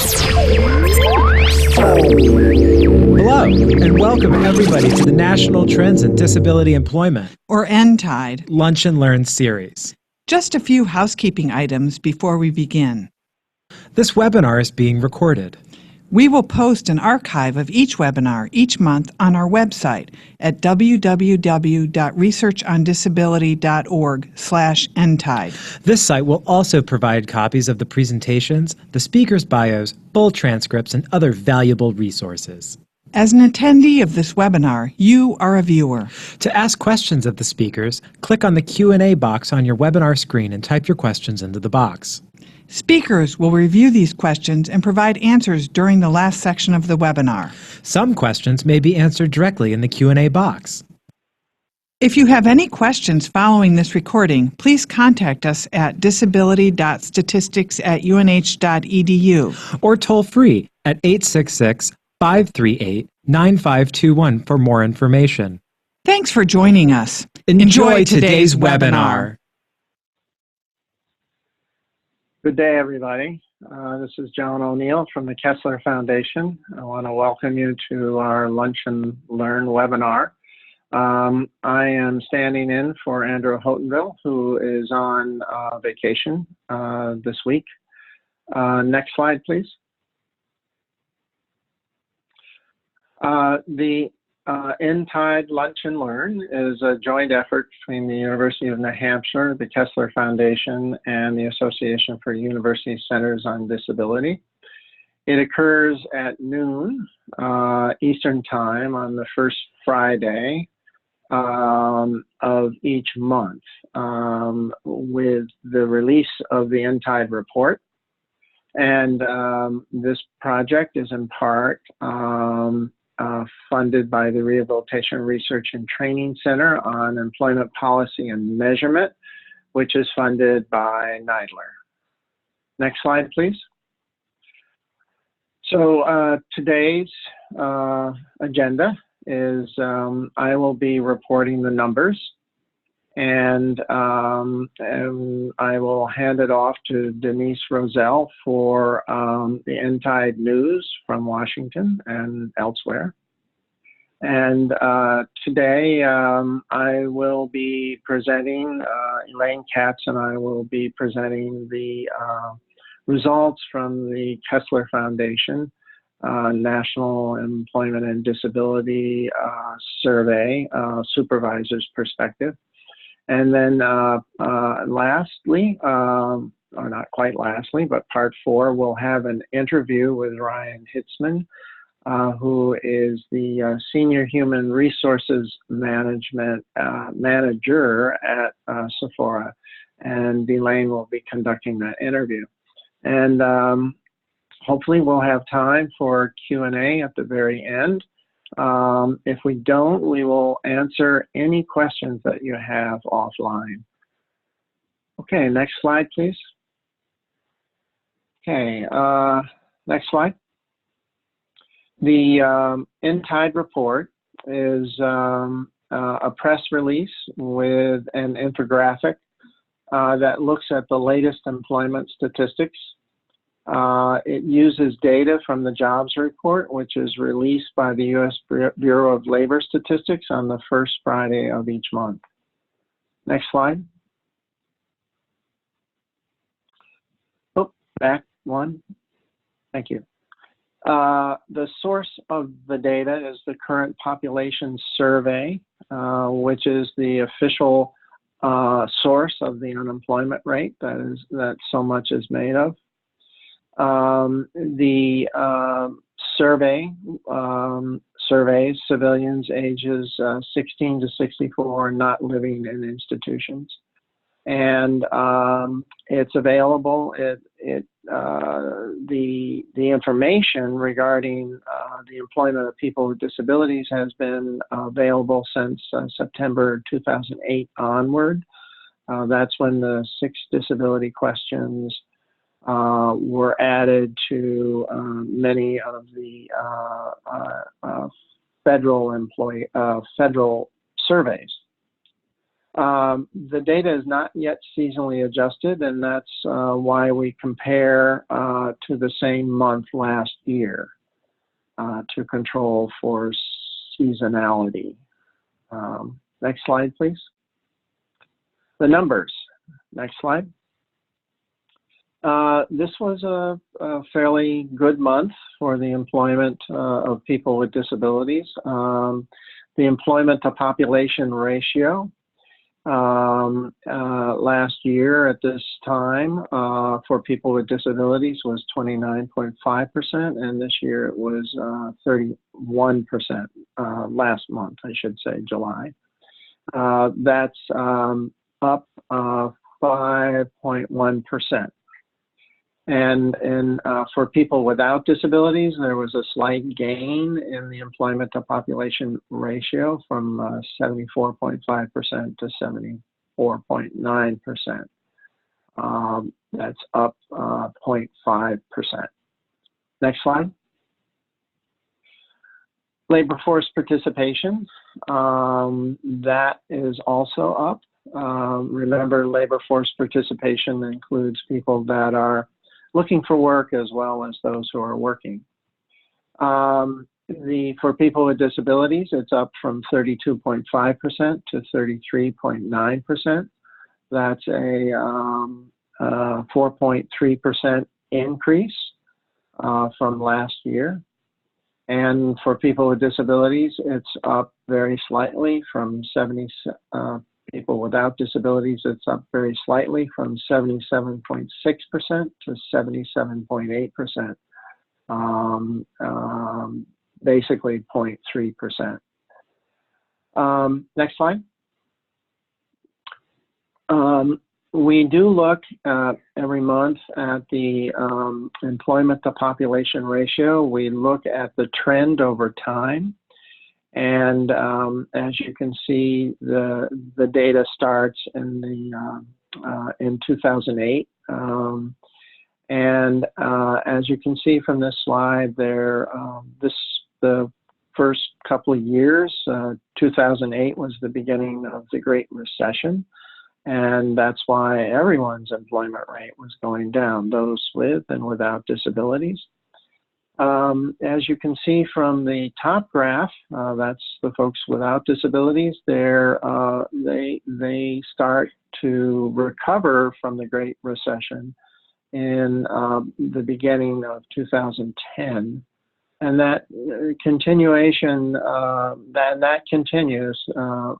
Hello, and welcome everybody to the National Trends in Disability Employment, or nTIDE, Lunch and Learn series. Just a few housekeeping items before we begin. This webinar is being recorded. We will post an archive of each webinar each month on our website at www.researchondisability.org/nTIDE. This site will also provide copies of the presentations, the speakers' bios, full transcripts, and other valuable resources. As an attendee of this webinar, you are a viewer. To ask questions of the speakers, click on the Q&A box on your webinar screen and type your questions into the box. Speakers will review these questions and provide answers during the last section of the webinar. Some questions may be answered directly in the Q&A box. If you have any questions following this recording, please contact us at disability.statistics@unh.edu or toll free at 866-538-9521 for more information. Thanks for joining us. Enjoy today's webinar. Good day, everybody. This is John O'Neill from the Kessler Foundation. I want to welcome you to our Lunch and Learn webinar. I am standing in for Andrew Houghtonville, who is on vacation this week. Next slide, please. The nTIDE Lunch and Learn is a joint effort between the University of New Hampshire, the Kessler Foundation, and the Association for University Centers on Disability. It occurs at noon Eastern Time on the first Friday of each month with the release of the nTIDE report. And this project is in part funded by the Rehabilitation Research and Training Center on Employment Policy and Measurement, which is funded by NIDE. Next slide, please. So today's agenda is I will be reporting the numbers, and I will hand it off to Denise Roselle for the nTIDE news from Washington and elsewhere. And today I will be presenting, Elaine Katz and I will be presenting the results from the Kessler Foundation National Employment and Disability Survey, Supervisor's Perspective. And then lastly, or not quite lastly, but part 4, we'll have an interview with Ryan Hitzman, who is the Senior Human Resources Management Manager at Sephora. And Elaine will be conducting that interview. And hopefully we'll have time for Q&A at the very end. If we don't, we will answer any questions that you have offline. Okay, next slide, please. Okay, next slide. The nTIDE report is a press release with an infographic that looks at the latest employment statistics. It uses data from the jobs report, which is released by the U.S. Bureau of Labor Statistics on the first Friday of each month. Next slide. Oh, back one. Thank you. The source of the data is the current population survey, which is the official source of the unemployment rate that so much is made of. The survey surveys civilians ages 16 to 64 not living in institutions, and it's available. The information regarding the employment of people with disabilities has been available since September 2008 onward. That's when the 6 disability questions were added to many of the federal surveys. The data is not yet seasonally adjusted, and that's why we compare to the same month last year to control for seasonality. Next slide, please. The numbers. Next slide. This was a fairly good month for the employment of people with disabilities. The employment to population ratio last year at this time for people with disabilities was 29.5%, and this year it was 31%, last month, I should say, July. That's up 5.1%. And for people without disabilities, there was a slight gain in the employment to population ratio from 74.5% to 74.9%. That's up 0.5%. Next slide. Labor force participation, that is also up. Remember, labor force participation includes people that are looking for work as well as those who are working. For people with disabilities, it's up from 32.5% to 33.9%. That's a 4.3% increase from last year. And for people with disabilities, it's up very slightly from people without disabilities, it's up very slightly from 77.6% to 77.8%, basically 0.3%. Next slide. We do look every month at the employment to population ratio. We look at the trend over time. And as you can see, the data starts in 2008. And as you can see from this slide, the first couple of years, 2008 was the beginning of the Great Recession. And that's why everyone's employment rate was going down, those with and without disabilities. As you can see from the top graph, that's the folks without disabilities. They start to recover from the Great Recession in the beginning of 2010, and that continuation that continues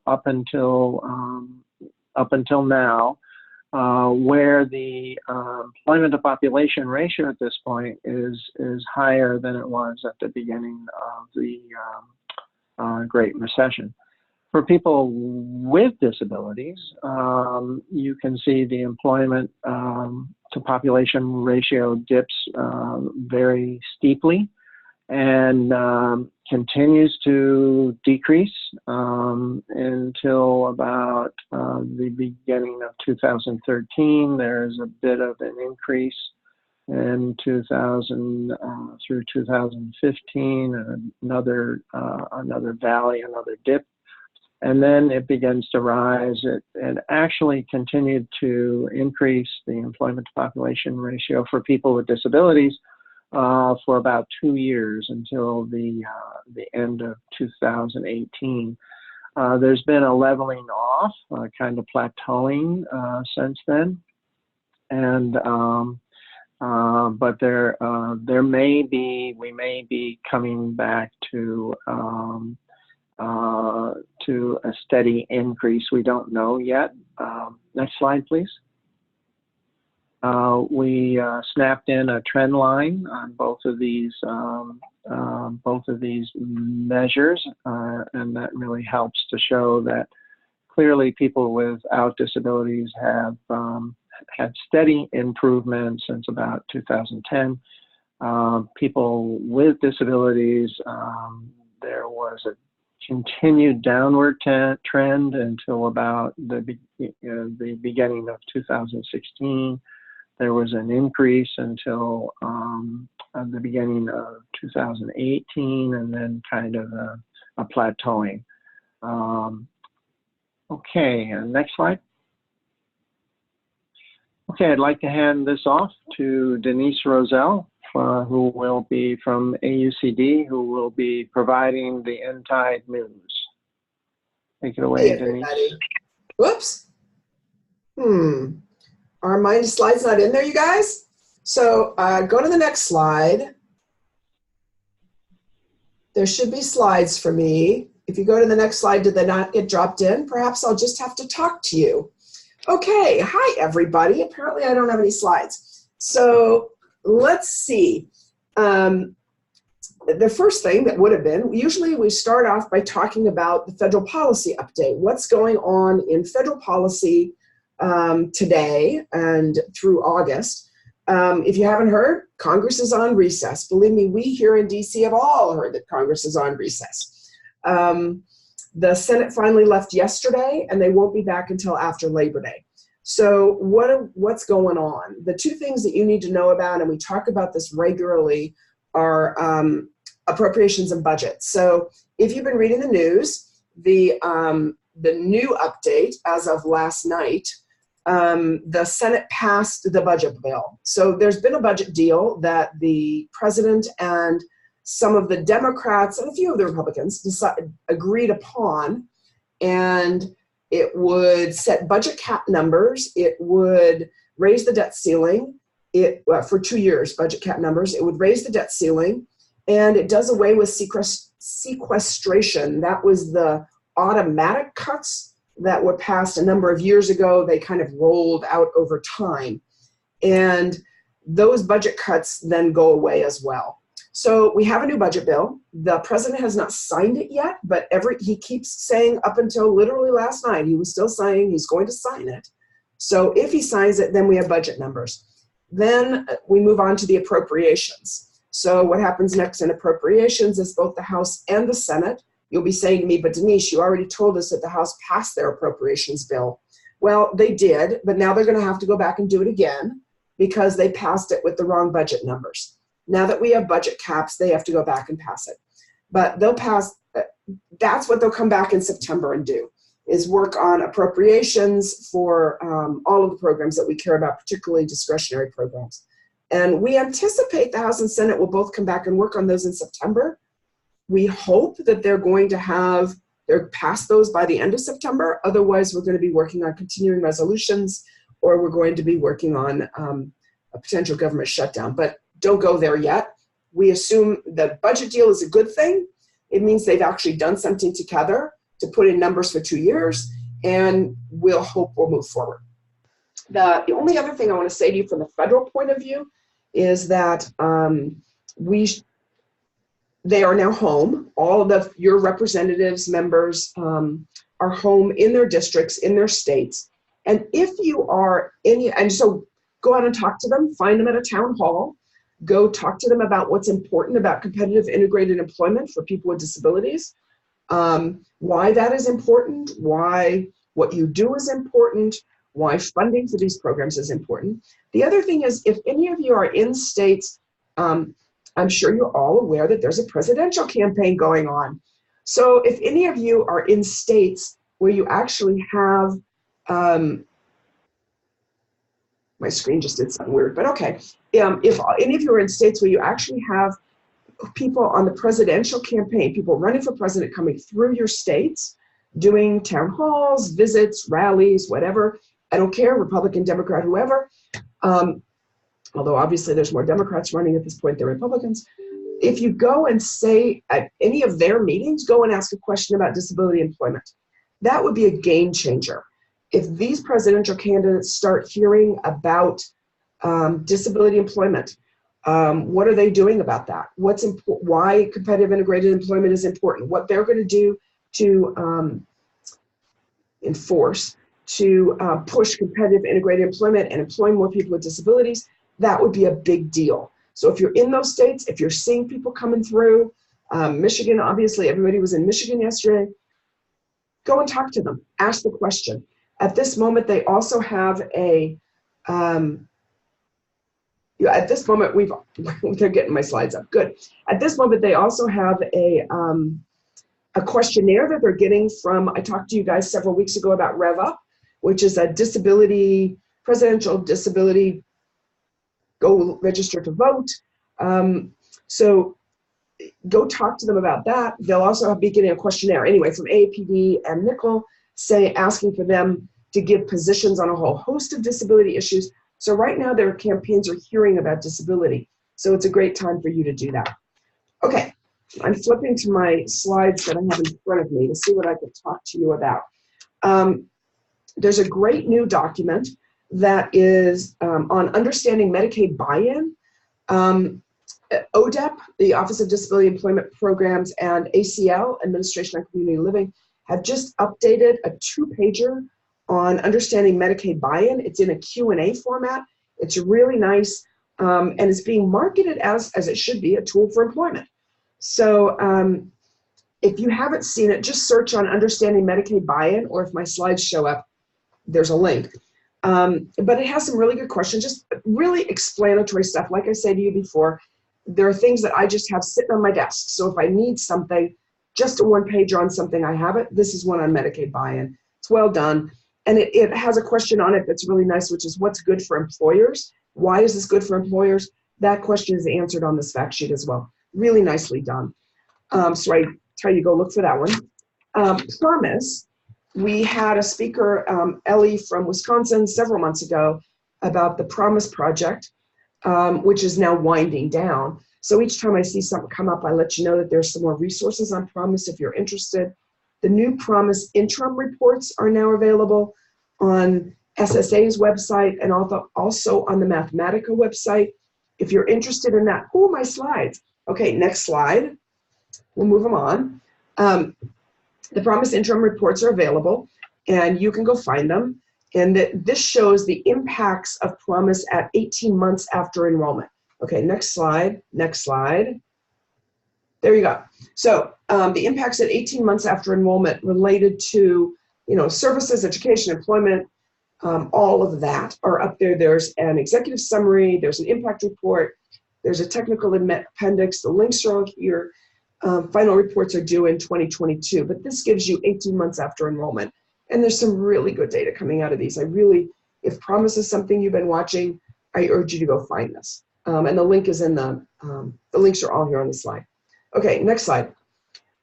up until now. Where the employment to population ratio at this point is higher than it was at the beginning of the Great Recession. For people with disabilities, you can see the employment to population ratio dips very steeply and continues to decrease until about the beginning of 2013. There's a bit of an increase in 2000 through 2015, and another valley, another dip, and then it begins to rise. It actually continued to increase the employment to population ratio for people with disabilities for about 2 years until the end of 2018. There's been a leveling off, kind of plateauing since then, and but we may be coming back to a steady increase. We don't know yet. Next slide, please. We snapped in a trend line on both of these measures, and that really helps to show that clearly people without disabilities have had steady improvement since about 2010. People with disabilities, there was a continued downward trend until about the beginning of 2016. There was an increase until the beginning of 2018, and then kind of a plateauing. Okay, next slide. Okay, I'd like to hand this off to Denise Roselle, who will be from AUCD, who will be providing the nTIDE news. Take it away, Hey, Denise. everybody. Whoops. Are my slides not in there, you guys? So go to the next slide. There should be slides for me. If you go to the next slide, did they not get dropped in? Perhaps I'll just have to talk to you. Okay, hi everybody. Apparently I don't have any slides. So let's see. The first thing that would have been, usually we start off by talking about the federal policy update. What's going on in federal policy today and through August. If you haven't heard, Congress is on recess. Believe me, we here in DC have all heard that Congress is on recess. The Senate finally left yesterday, and they won't be back until after Labor Day. So what's going on? The two things that you need to know about, and we talk about this regularly, are appropriations and budget. So if you've been reading the news, the new update as of last night, the Senate passed the budget bill. So there's been a budget deal that the president and some of the Democrats and a few of the Republicans agreed upon, and it would set budget cap numbers. It would raise the debt ceiling for 2 years, budget cap numbers. It would raise the debt ceiling, and it does away with sequestration. That was the automatic cuts that were passed a number of years ago. They kind of rolled out over time. And those budget cuts then go away as well. So we have a new budget bill. The president has not signed it yet, but he keeps saying up until literally last night, he was still saying he's going to sign it. So if he signs it, then we have budget numbers. Then we move on to the appropriations. So what happens next in appropriations is both the House and the Senate. You'll be saying to me, but Denise, you already told us that the House passed their appropriations bill. Well, they did, but now they're going to have to go back and do it again because they passed it with the wrong budget numbers. Now that we have budget caps, they have to go back and pass it. But they'll pass, that's what they'll come back in September and do, is work on appropriations for all of the programs that we care about, particularly discretionary programs. And we anticipate the House and Senate will both come back and work on those in September. We hope that they're going to they're past those by the end of September. Otherwise, we're going to be working on continuing resolutions, or we're going to be working on a potential government shutdown. But don't go there yet. We assume the budget deal is a good thing. It means they've actually done something together to put in numbers for 2 years, and we'll hope we'll move forward. The only other thing I want to say to you from the federal point of view is that they are now home. All of your representatives, members are home in their districts, in their states. And if you are so go out and talk to them, find them at a town hall, go talk to them about what's important about competitive integrated employment for people with disabilities, why that is important, why what you do is important, why funding for these programs is important. The other thing is, if any of you are in states, I'm sure you're all aware that there's a presidential campaign going on. So if any of you are in states where you actually have, my screen just did something weird, but okay. If any of you are in states where you actually have people on the presidential campaign, people running for president coming through your states, doing town halls, visits, rallies, whatever, I don't care, Republican, Democrat, whoever, although obviously there's more Democrats running at this point than Republicans. If you go and say at any of their meetings, go and ask a question about disability employment. That would be a game changer. If these presidential candidates start hearing about disability employment, what are they doing about that? Why competitive integrated employment is important, what they're going to do to enforce, to push competitive integrated employment and employ more people with disabilities, that would be a big deal. So if you're in those states, if you're seeing people coming through, Michigan, obviously everybody was in Michigan yesterday, go and talk to them, ask the question. At this moment, they also have at this moment, they're getting my slides up, good. At this moment, they also have a questionnaire that they're getting from, I talked to you guys several weeks ago about RevUp, which is a presidential disability, go register to vote. So go talk to them about that. They'll also be getting a questionnaire anyway from AAPD and Nickel, asking for them to give positions on a whole host of disability issues. So right now their campaigns are hearing about disability. So it's a great time for you to do that. Okay, I'm flipping to my slides that I have in front of me to see what I could talk to you about. There's a great new document that is on understanding Medicaid buy-in. ODEP, the Office of Disability Employment Programs, and ACL, Administration on Community Living, have just updated a 2-pager on understanding Medicaid buy-in. It's in a Q&A format. It's really nice, and it's being marketed as it should be, a tool for employment. So if you haven't seen it, just search on understanding Medicaid buy-in, or if my slides show up, there's a link. But it has some really good questions, just really explanatory stuff. Like I said to you before, there are things that I just have sitting on my desk. So if I need something, just a 1-pager on something, I have it. This is one on Medicaid buy-in. It's well done. And it has a question on it that's really nice, which is what's good for employers? Why is this good for employers? That question is answered on this fact sheet as well. Really nicely done. So I tell you, go look for that one. Promise, we had a speaker, Ellie from Wisconsin, several months ago about the Promise Project, which is now winding down. So each time I see something come up, I let you know that there's some more resources on Promise if you're interested. The new Promise interim reports are now available on SSA's website and also on the Mathematica website. If you're interested in that, oh, my slides. Okay, next slide. We'll move them on. The Promise interim reports are available, and you can go find them. And this shows the impacts of Promise at 18 months after enrollment. Okay, next slide, next slide. There you go. So the impacts at 18 months after enrollment related to, services, education, employment, all of that are up there. There's an executive summary, there's an impact report, there's a technical appendix. The links are all here. Final reports are due in 2022, but this gives you 18 months after enrollment. And there's some really good data coming out of these. If Promise is something you've been watching, I urge you to go find this. And the link is in the links are all here on the slide. Okay, next slide.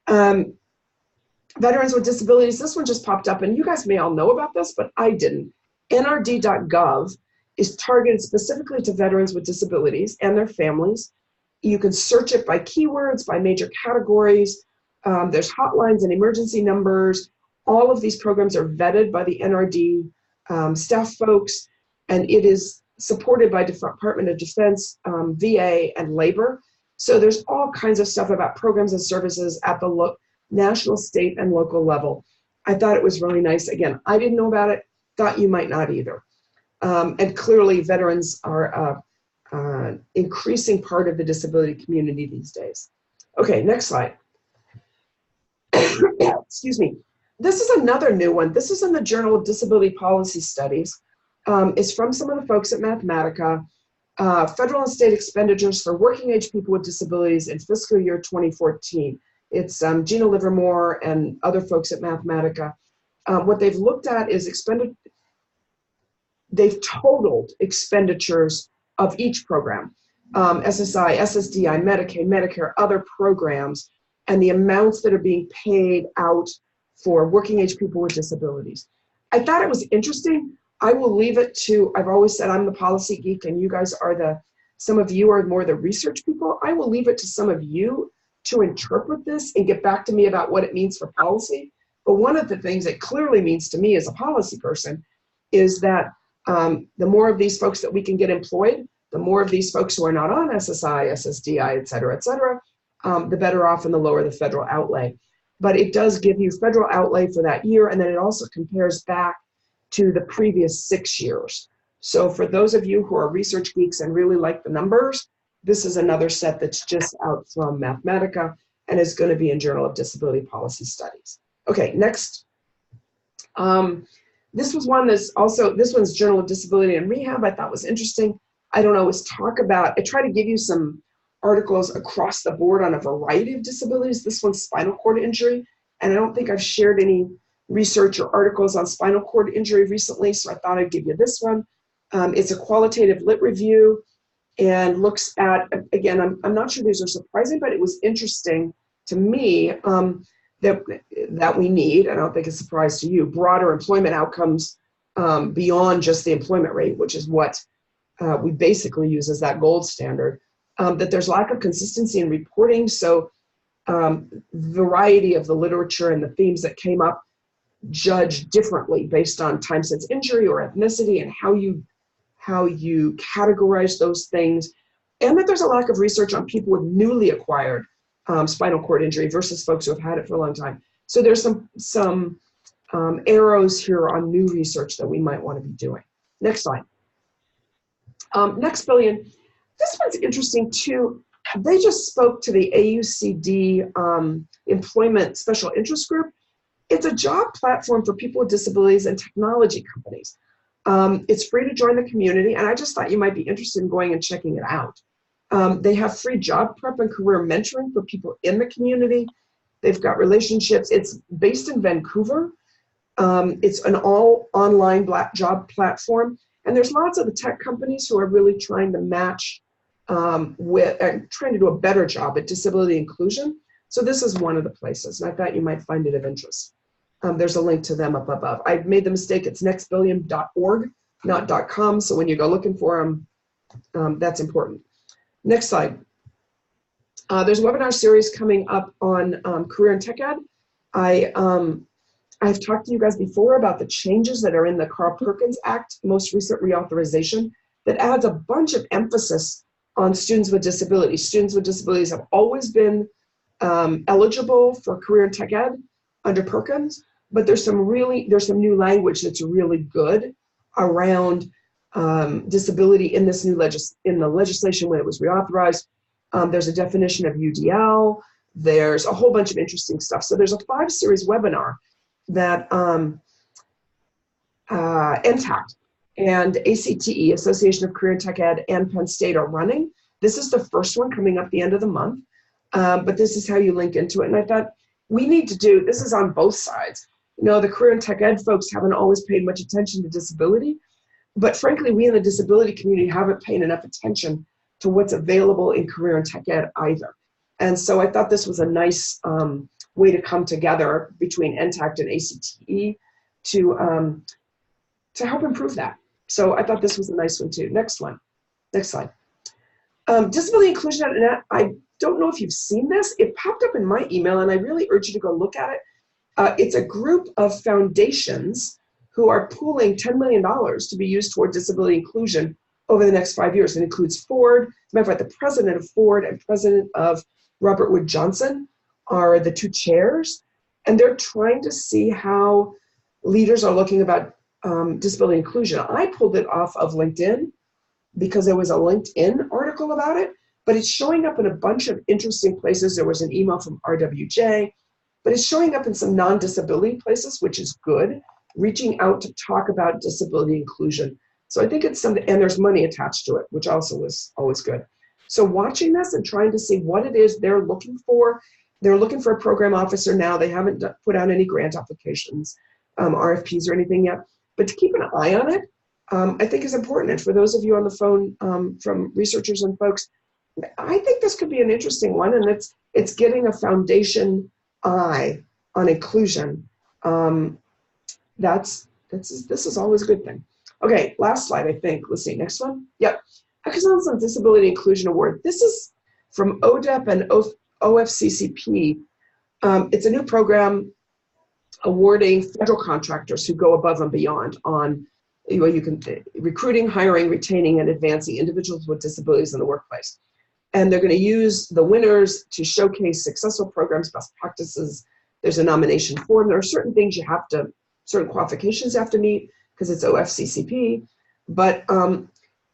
Veterans with disabilities, this one just popped up, and you guys may all know about this, but I didn't. NRD.gov is targeted specifically to veterans with disabilities and their families. You can search it by keywords, by major categories. There's hotlines and emergency numbers. All of these programs are vetted by the NRD staff folks, and it is supported by Department of Defense, VA, and Labor. So there's all kinds of stuff about programs and services at the national, state, and local level. I thought it was really nice. Again, I didn't know about it, thought you might not either. And clearly veterans are an increasing part of the disability community these days. Okay, next slide. Excuse me. This is another new one. This is in the Journal of Disability Policy Studies. It's from some of the folks at Mathematica. Federal and state expenditures for working age people with disabilities in fiscal year 2014. It's Gina Livermore and other folks at Mathematica. What they've looked at is they've totaled expenditures of each program, SSI, SSDI, Medicaid, Medicare, other programs, and the amounts that are being paid out for working age people with disabilities. I thought it was interesting. I will leave it to, I've always said I'm the policy geek and you guys are some of you are more the research people. I will leave it to some of you to interpret this and get back to me about what it means for policy. But one of the things it clearly means to me as a policy person is that the more of these folks that we can get employed, the more of these folks who are not on SSI, SSDI, et cetera, the better off and the lower the federal outlay. But it does give you federal outlay for that year, and then it also compares back to the previous 6 years. So for those of you who are research geeks and really like the numbers, this is another set that's just out from Mathematica and is going to be in Journal of Disability Policy Studies. Okay, next. This was one that's also, this one's Journal of Disability and Rehab, I thought was interesting. I don't always talk about, I try to give you some articles across the board on a variety of disabilities. This one's spinal cord injury. and I don't think I've shared any research or articles on spinal cord injury recently, so I thought I'd give you this one. It's a qualitative lit review and looks at, again, I'm not sure these are surprising, but it was interesting to me that we need, and I don't think it's a surprise to you, broader employment outcomes beyond just the employment rate, which is what we basically use as that gold standard, that there's lack of consistency in reporting. So variety of the literature and the themes that came up judge differently based on time since injury or ethnicity and how you categorize those things, and that there's a lack of research on people with newly acquired spinal cord injury versus folks who have had it for a long time. So there's some arrows here on new research that we might want to be doing. Next slide. Next billion. This one's interesting too. They just spoke to the AUCD Employment Special Interest Group. It's a job platform for people with disabilities and technology companies. It's free to join the community, and I just thought you might be interested in going and checking it out. They have free job prep and career mentoring for people in the community. They've got relationships. It's based in Vancouver. It's an all online job platform. And there's lots of the tech companies who are really trying to match trying to do a better job at disability inclusion. So this is one of the places, and I thought you might find it of interest. There's a link to them up above. I made the mistake, it's nextbillion.org, not .com. So when you go looking for them, that's important. Next slide. There's a webinar series coming up on career and tech ed. I've talked to you guys before about the changes that are in the Carl Perkins Act, most recent reauthorization, that adds a bunch of emphasis on students with disabilities. Students with disabilities have always been eligible for career and tech ed under Perkins, but there's some new language that's really good around disability in this new in the legislation when it was reauthorized. There's a definition of UDL. There's a whole bunch of interesting stuff. So there's a 5-series webinar that nTIDE and ACTE, Association of Career and Tech Ed, and Penn State are running. This is the first one coming up the end of the month, but this is how you link into it. And I thought we need to do, this is on both sides. You know, the career and tech ed folks haven't always paid much attention to disability, but frankly, we in the disability community haven't paid enough attention to what's available in career and tech ed either. And so I thought this was a nice way to come together between nTIDE and ACTE to help improve that. So I thought this was a nice one too. Next one. Next slide. Disability Inclusion.net, I don't know if you've seen this. It popped up in my email, and I really urge you to go look at it. It's a group of foundations who are pooling $10 million to be used toward disability inclusion over the next 5 years. It includes Ford. As a matter of fact, the president of Ford and president of Robert Wood Johnson are the two chairs, and they're trying to see how leaders are looking about disability inclusion. I pulled it off of LinkedIn because there was a LinkedIn article about it, but it's showing up in a bunch of interesting places. There was an email from RWJ, but it's showing up in some non-disability places, which is good, reaching out to talk about disability inclusion. So I think it's something, and there's money attached to it, which also is always good. So watching this and trying to see what it is they're looking for. They're looking for a program officer now. They haven't put out any grant applications, RFPs or anything yet, but to keep an eye on it, I think is important. And for those of you on the phone from researchers and folks, I think this could be an interesting one, and it's getting a foundation eye on inclusion. This is always a good thing. Okay, last slide, I think. Let's see, next one. Yep, Excellence on Disability Inclusion Award. This is from ODEP and OFCCP. It's a new program awarding federal contractors who go above and beyond on recruiting, hiring, retaining, and advancing individuals with disabilities in the workplace. And they're going to use the winners to showcase successful programs, best practices. There's a nomination form. There are certain things certain qualifications you have to meet because it's OFCCP. But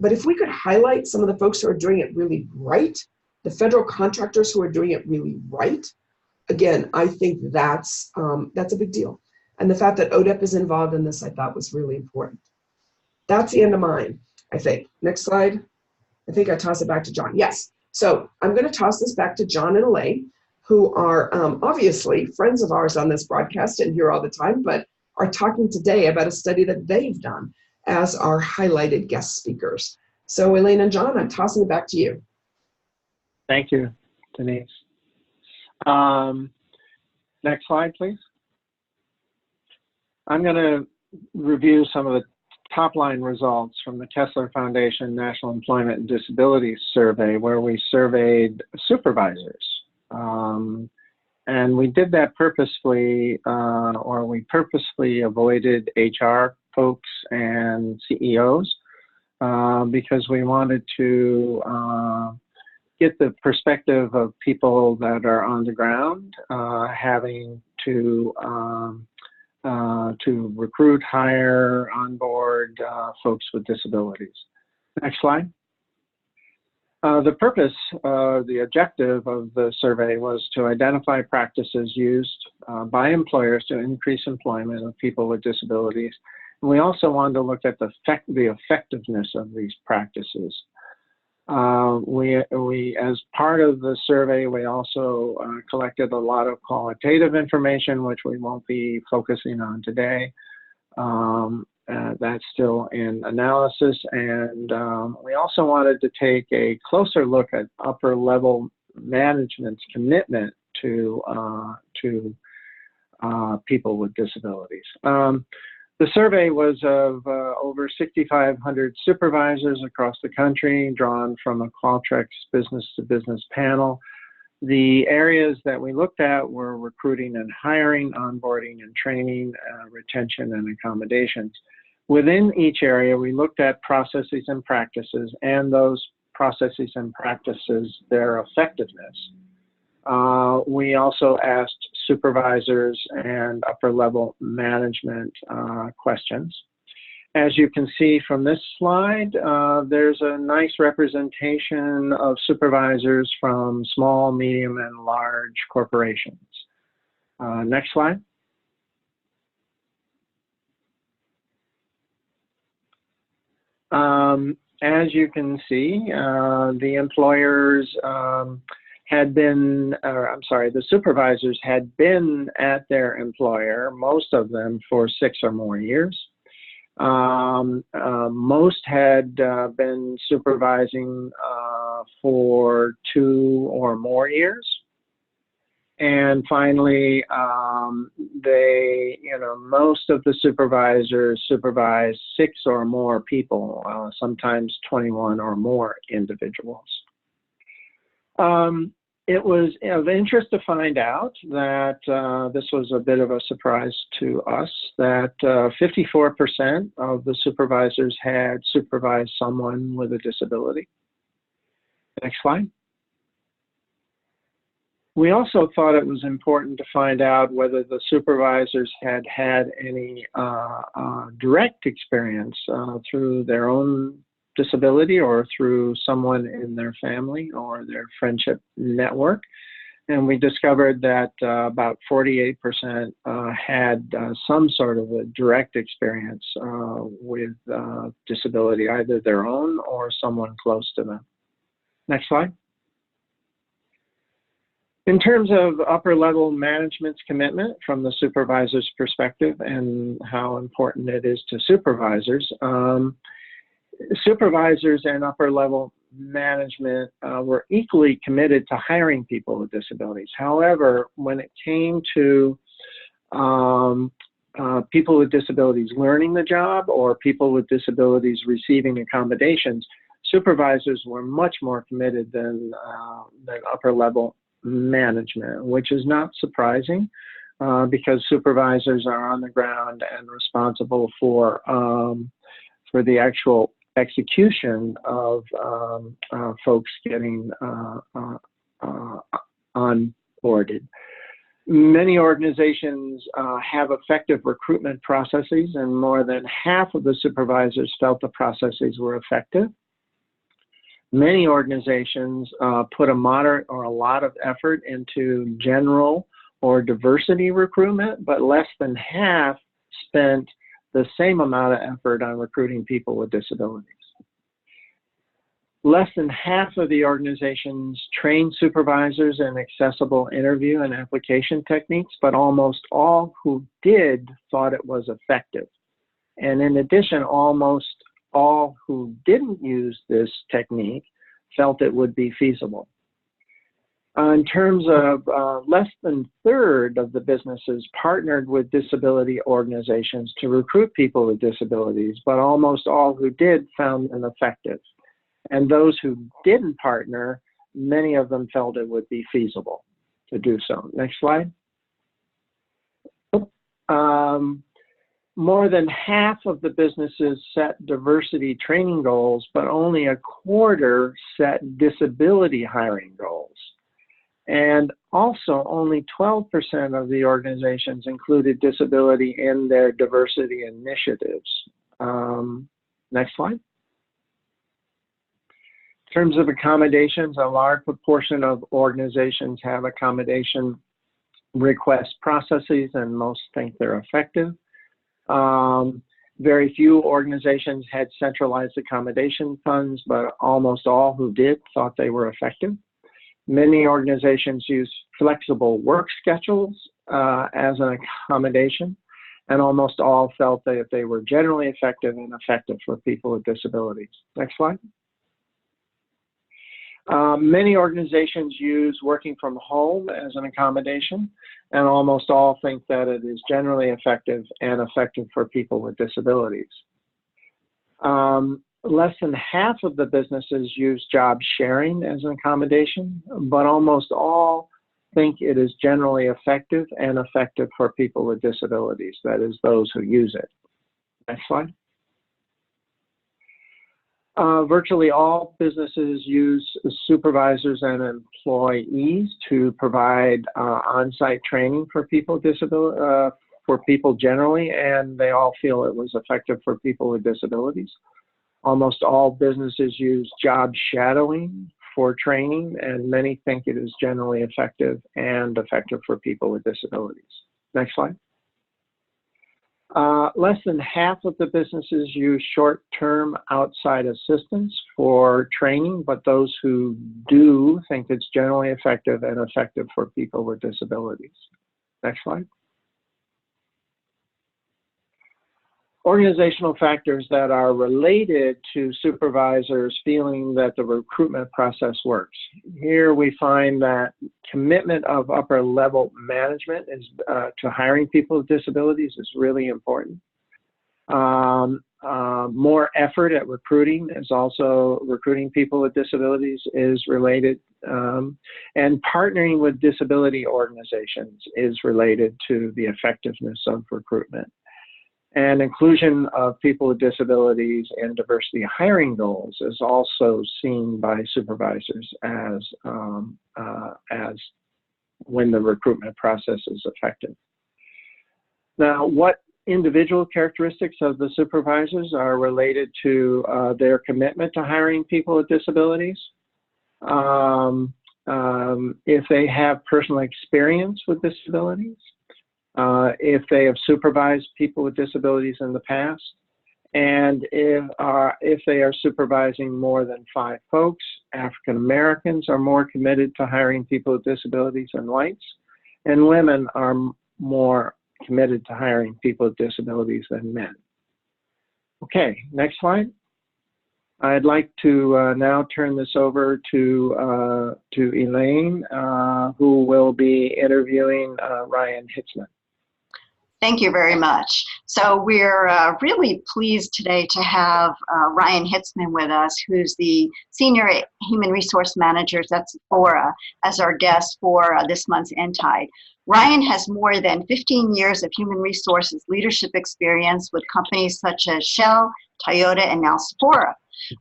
if we could highlight some of the folks who are doing it really right, the federal contractors who are doing it really right, again, I think that's a big deal. And the fact that ODEP is involved in this, I thought was really important. That's the end of mine, I think. Next slide. I think I toss it back to John. Yes. So I'm going to toss this back to John and Elaine, who are obviously friends of ours on this broadcast and here all the time, but are talking today about a study that they've done as our highlighted guest speakers. So Elaine and John, I'm tossing it back to you. Thank you, Denise. Next slide, please. I'm going to review some of the top-line results from the Kessler Foundation National Employment and Disabilities Survey, where we surveyed supervisors. And we did that purposefully, or we purposely avoided HR folks and CEOs because we wanted to get the perspective of people that are on the ground, having to recruit, hire, onboard folks with disabilities. Next slide. The purpose, the objective of the survey was to identify practices used by employers to increase employment of people with disabilities. And we also wanted to look at the effectiveness of these practices. As part of the survey, we also collected a lot of qualitative information, which we won't be focusing on today. That's still in analysis, and we also wanted to take a closer look at upper level management's commitment to people with disabilities. The survey was of over 6,500 supervisors across the country, drawn from a Qualtrics business-to-business panel. The areas that we looked at were recruiting and hiring, onboarding and training, retention and accommodations. Within each area, we looked at processes and practices, and those processes and practices, their effectiveness. We also asked supervisors and upper level management questions. As you can see from this slide, there's a nice representation of supervisors from small, medium, and large corporations. Next slide. As you can see, the employers the supervisors had been at their employer, most of them for 6 or more years. Most had been supervising for 2 or more years. And finally, most of the supervisors supervised 6 or more people, sometimes 21 or more individuals. It was of interest to find out that this was a bit of a surprise to us, that 54% of the supervisors had supervised someone with a disability. Next slide. We also thought it was important to find out whether the supervisors had had any direct experience through their own disability or through someone in their family or their friendship network. And we discovered that about 48% had some sort of a direct experience with disability, either their own or someone close to them. Next slide. In terms of upper level management's commitment from the supervisor's perspective and how important it is to supervisors, supervisors and upper level management were equally committed to hiring people with disabilities. However, when it came to people with disabilities learning the job or people with disabilities receiving accommodations, supervisors were much more committed than upper level management, which is not surprising because supervisors are on the ground and responsible for the actual execution of folks getting onboarded. Many organizations have effective recruitment processes, and more than half of the supervisors felt the processes were effective. Many organizations put a moderate or a lot of effort into general or diversity recruitment, but less than half spent the same amount of effort on recruiting people with disabilities. Less than half of the organizations trained supervisors in accessible interview and application techniques, but almost all who did thought it was effective. And in addition, almost all who didn't use this technique felt it would be feasible. In terms of less than a third of the businesses partnered with disability organizations to recruit people with disabilities, but almost all who did found them effective. And those who didn't partner, many of them felt it would be feasible to do so. Next slide. More than half of the businesses set diversity training goals, but only a quarter set disability hiring goals. And also only 12% of the organizations included disability in their diversity initiatives. Next slide. In terms of accommodations, a large proportion of organizations have accommodation request processes, and most think they're effective. Very few organizations had centralized accommodation funds, but almost all who did thought they were effective. Many organizations use flexible work schedules as an accommodation, and almost all felt that they were generally effective and effective for people with disabilities. Next slide. Many organizations use working from home as an accommodation, and almost all think that it is generally effective and effective for people with disabilities. Less than half of the businesses use job sharing as an accommodation, but almost all think it is generally effective and effective for people with disabilities, that is, those who use it. Next slide. Virtually all businesses use supervisors and employees to provide on-site training for people with disabilities, for people generally, and they all feel it was effective for people with disabilities. Almost all businesses use job shadowing for training, and many think it is generally effective and effective for people with disabilities. Next slide. Less than half of the businesses use short-term outside assistance for training, but those who do think it's generally effective and effective for people with disabilities. Next slide. Organizational factors that are related to supervisors feeling that the recruitment process works. Here we find that commitment of upper level management is, to hiring people with disabilities is really important. More effort at recruiting is also, recruiting people with disabilities is related, and partnering with disability organizations is related to the effectiveness of recruitment. And inclusion of people with disabilities in diversity hiring goals is also seen by supervisors as when the recruitment process is effective. Now, what individual characteristics of the supervisors are related to their commitment to hiring people with disabilities? If they have personal experience with disabilities, if they have supervised people with disabilities in the past, and if they are supervising more than 5 folks. African Americans are more committed to hiring people with disabilities than whites, and women are more committed to hiring people with disabilities than men. Okay, next slide. I'd like to now turn this over to Elaine, who will be interviewing Ryan Hitzman. Thank you very much. So we're really pleased today to have Ryan Hitzman with us, who's the Senior Human Resource Manager at Sephora, as our guest for this month's nTIDE. Ryan has more than 15 years of human resources leadership experience with companies such as Shell, Toyota, and now Sephora.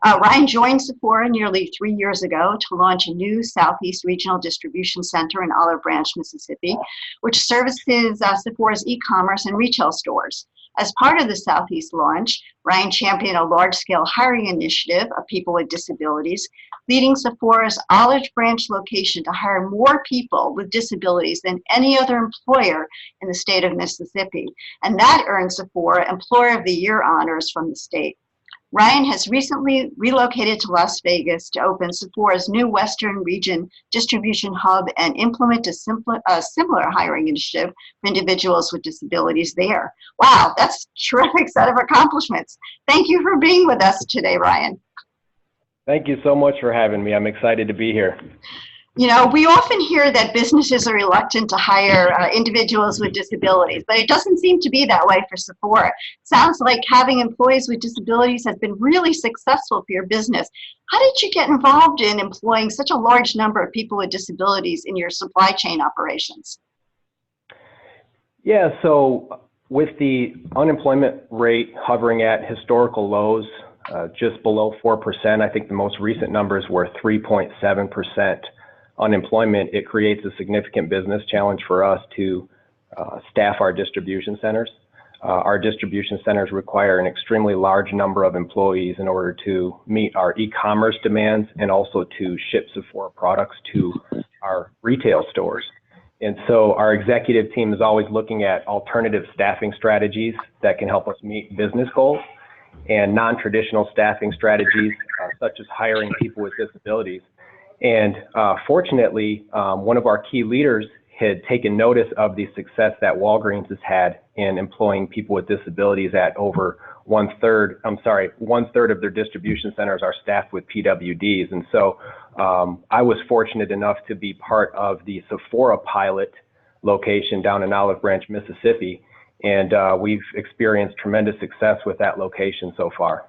Ryan joined Sephora nearly 3 years ago to launch a new Southeast Regional Distribution Center in Olive Branch, Mississippi, which services Sephora's e-commerce and retail stores. As part of the Southeast launch, Ryan championed a large-scale hiring initiative of people with disabilities, leading Sephora's Olive Branch location to hire more people with disabilities than any other employer in the state of Mississippi. And that earned Sephora Employer of the Year honors from the state. Ryan has recently relocated to Las Vegas to open Sephora's new Western region distribution hub and implement a similar hiring initiative for individuals with disabilities there. Wow, that's a terrific set of accomplishments. Thank you for being with us today, Ryan. Thank you so much for having me. I'm excited to be here. You know, we often hear that businesses are reluctant to hire individuals with disabilities, but it doesn't seem to be that way for Sephora. Sounds like having employees with disabilities has been really successful for your business. How did you get involved in employing such a large number of people with disabilities in your supply chain operations? Yeah, so with the unemployment rate hovering at historical lows, just below 4%, I think the most recent numbers were 3.7%. Unemployment, it creates a significant business challenge for us to staff our distribution centers. Our distribution centers require an extremely large number of employees in order to meet our e-commerce demands and also to ship Sephora products to our retail stores. And so our executive team is always looking at alternative staffing strategies that can help us meet business goals and non-traditional staffing strategies such as hiring people with disabilities. And fortunately, one of our key leaders had taken notice of the success that Walgreens has had in employing people with disabilities at over one third of their distribution centers are staffed with PWDs. And so I was fortunate enough to be part of the Sephora pilot location down in Olive Branch, Mississippi. And we've experienced tremendous success with that location so far.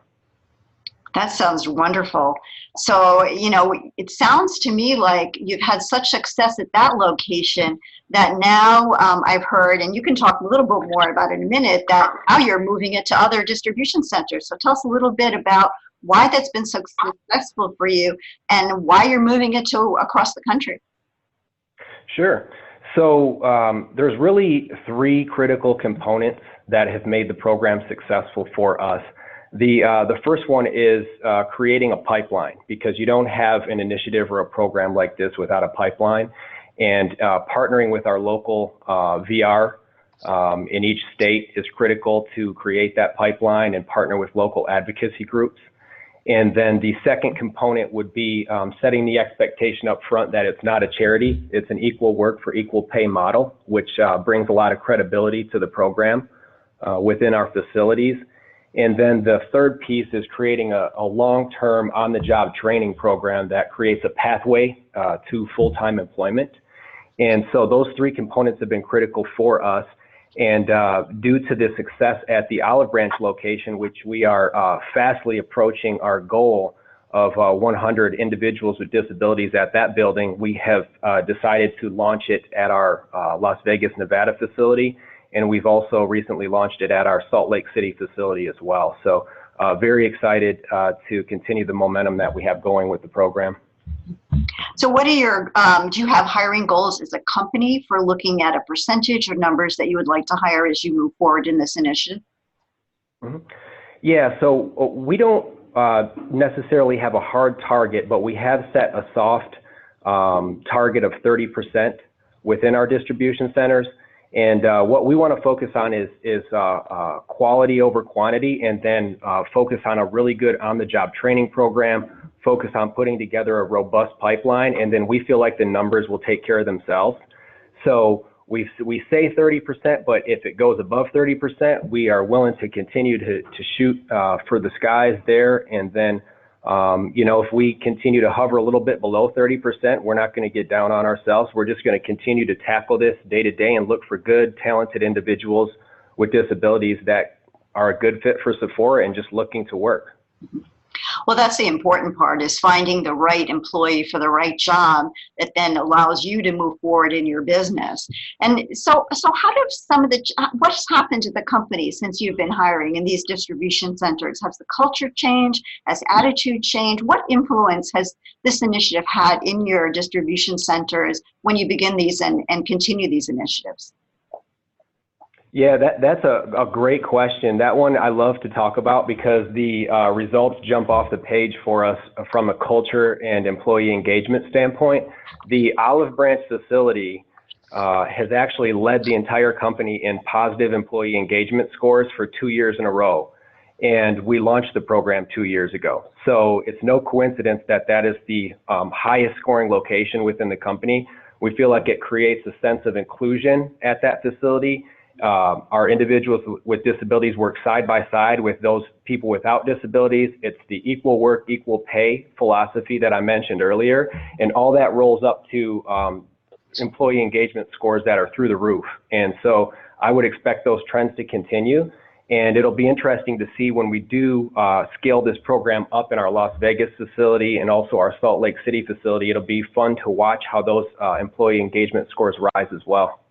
That sounds wonderful. So, you know, it sounds to me like you've had such success at that location that now I've heard, and you can talk a little bit more about it in a minute, that now you're moving it to other distribution centers. So tell us a little bit about why that's been so successful for you and why you're moving it to across the country. Sure. So there's really three critical components that have made the program successful for us. The first one is creating a pipeline, because you don't have an initiative or a program like this without a pipeline. And partnering with our local VR in each state is critical to create that pipeline and partner with local advocacy groups. And then the second component would be setting the expectation up front that it's not a charity, it's an equal work for equal pay model, which brings a lot of credibility to the program within our facilities. And then the third piece is creating a long-term on-the-job training program that creates a pathway to full-time employment. And so those three components have been critical for us. And due to the success at the Olive Branch location, which we are fastly approaching our goal of 100 individuals with disabilities at that building, we have decided to launch it at our Las Vegas, Nevada facility. And we've also recently launched it at our Salt Lake City facility as well. So very excited to continue the momentum that we have going with the program. So what are your, do you have hiring goals as a company for looking at a percentage or numbers that you would like to hire as you move forward in this initiative? Mm-hmm. Yeah, so we don't necessarily have a hard target, but we have set a soft target of 30% within our distribution centers. And what we want to focus on is quality over quantity, and then focus on a really good on-the-job training program, focus on putting together a robust pipeline, and then we feel like the numbers will take care of themselves. So we say 30%, but if it goes above 30%, we are willing to continue to shoot for the skies there. And then, you know, if we continue to hover a little bit below 30%, we're not going to get down on ourselves. We're just going to continue to tackle this day to day and look for good, talented individuals with disabilities that are a good fit for Sephora and just looking to work. Well, that's the important part, is finding the right employee for the right job that then allows you to move forward in your business. And so how do what's happened to the company since you've been hiring in these distribution centers? Has the culture changed? Has attitude changed? What influence has this initiative had in your distribution centers when you begin these and continue these initiatives? Yeah, that's a great question. That one I love to talk about because the results jump off the page for us from a culture and employee engagement standpoint. The Olive Branch facility has actually led the entire company in positive employee engagement scores for 2 years in a row. and we launched the program 2 years ago. So it's no coincidence that that is the highest scoring location within the company. We feel like it creates a sense of inclusion at that facility. Our individuals with disabilities work side by side with those people without disabilities. It's the equal work, equal pay philosophy that I mentioned earlier, and all that rolls up to employee engagement scores that are through the roof. And so I would expect those trends to continue. And it'll be interesting to see when we do scale this program up in our Las Vegas facility and also our Salt Lake City facility. It'll be fun to watch how those employee engagement scores rise as well.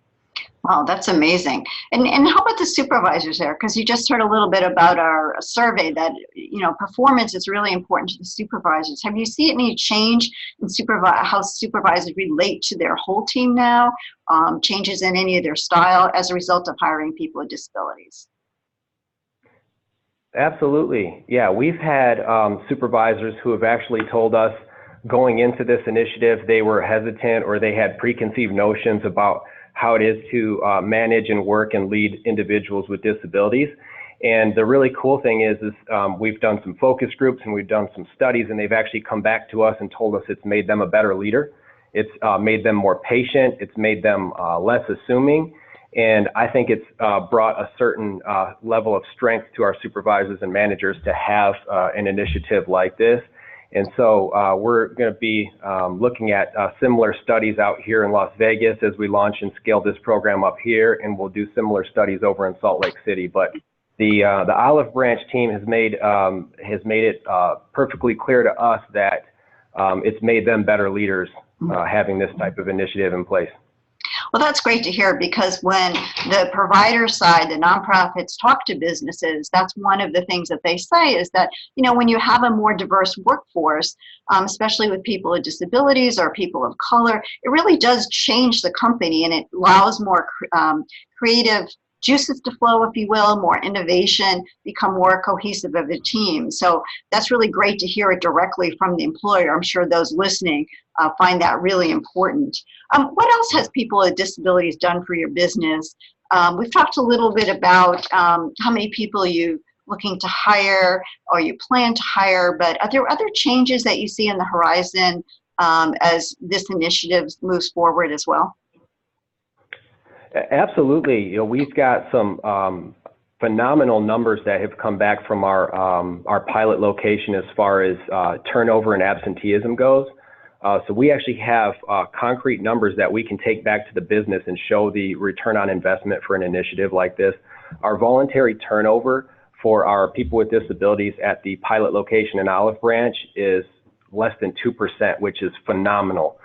Wow, that's amazing. And how about the supervisors there? Because you just heard a little bit about our survey that, you know, performance is really important to the supervisors. Have you seen any change in how supervisors relate to their whole team now? Changes in any of their style as a result of hiring people with disabilities? Absolutely. Yeah, we've had supervisors who have actually told us going into this initiative, they were hesitant or they had preconceived notions about how it is to manage and work and lead individuals with disabilities. And the really cool thing is we've done some focus groups and we've done some studies, and they've actually come back to us and told us it's made them a better leader. It's made them more patient. It's made them less assuming. And I think it's brought a certain level of strength to our supervisors and managers to have an initiative like this. And so we're going to be looking at similar studies out here in Las Vegas as we launch and scale this program up here, and we'll do similar studies over in Salt Lake City. But the Olive Branch team has made it perfectly clear to us that it's made them better leaders having this type of initiative in place. Well, that's great to hear, because when the provider side, the nonprofits talk to businesses, that's one of the things that they say is that, you know, when you have a more diverse workforce, especially with people with disabilities or people of color, it really does change the company, and it allows more creative juices to flow, if you will, more innovation, become more cohesive of the team. So that's really great to hear it directly from the employer. I'm sure those listening find that really important. What else has people with disabilities done for your business? We've talked a little bit about how many people you looking to hire or you plan to hire, but are there other changes that you see in the horizon as this initiative moves forward as well? Absolutely. You know, we've got some phenomenal numbers that have come back from our pilot location as far as turnover and absenteeism goes. So we actually have concrete numbers that we can take back to the business and show the return on investment for an initiative like this. Our voluntary turnover for our people with disabilities at the pilot location in Olive Branch is less than 2%, which is phenomenal.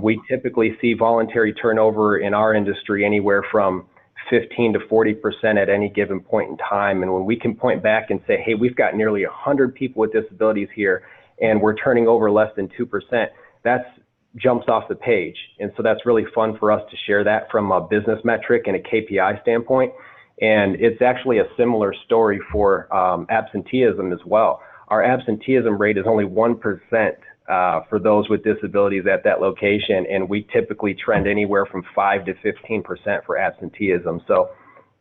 We typically see voluntary turnover in our industry anywhere from 15 to 40% at any given point in time. And when we can point back and say, hey, we've got nearly 100 people with disabilities here and we're turning over less than 2%, that jumps off the page. And so that's really fun for us to share that from a business metric and a KPI standpoint. And it's actually a similar story for absenteeism as well. Our absenteeism rate is only 1% for those with disabilities at that location, and we typically trend anywhere from 5 to 15% for absenteeism. So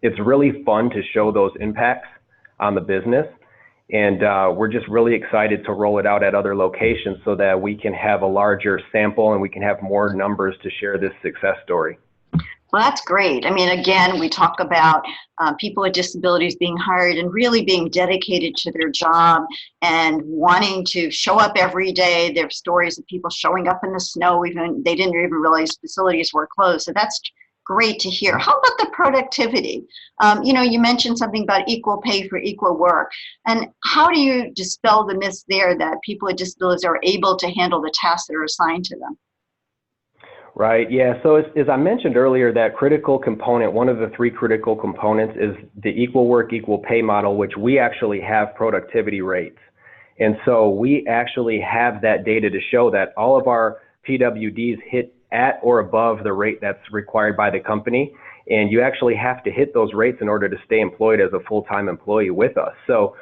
it's really fun to show those impacts on the business, and we're just really excited to roll it out at other locations so that we can have a larger sample and we can have more numbers to share this success story. Well, that's great. I mean, again, we talk about people with disabilities being hired and really being dedicated to their job and wanting to show up every day. There are stories of people showing up in the snow, even they didn't even realize facilities were closed. So that's great to hear. How about the productivity? You know, you mentioned something about equal pay for equal work. And how do you dispel the myth there that people with disabilities are able to handle the tasks that are assigned to them? Right. Yeah. So as I mentioned earlier, that critical component, one of the three critical components is the equal work, equal pay model, which we actually have productivity rates. And so we actually have that data to show that all of our PWDs hit at or above the rate that's required by the company. And you actually have to hit those rates in order to stay employed as a full-time employee with us. So